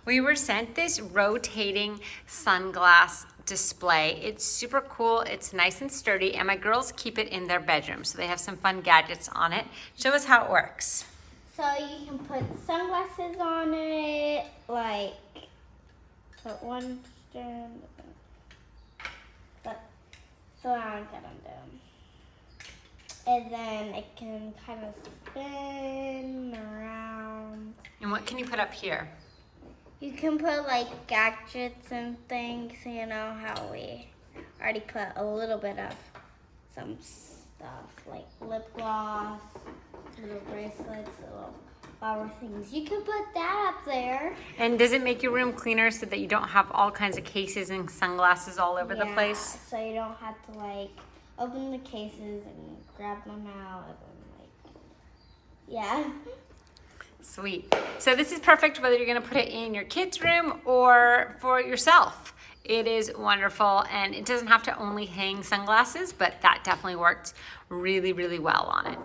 We were sent this rotating sunglass display. It's super cool, it's nice and sturdy, and my girls keep it in their bedroom, so they have some fun gadgets on it. Show us how it works. So you can put sunglasses on it, like put one strand, so now I'm gonna do. And then it can kind of spin around. And what can you put up here? You can put like gadgets and things, you know how we already put a little bit of some stuff like lip gloss, little bracelets, little flower things. You can put that up there. And does it make your room cleaner so that you don't have all kinds of cases and sunglasses all over the place? So you don't have to like open the cases and grab them out and like, yeah. Sweet. So this is perfect whether you're going to put it in your kids' room or for yourself. It is wonderful, and it doesn't have to only hang sunglasses, but that definitely works really, really well on it.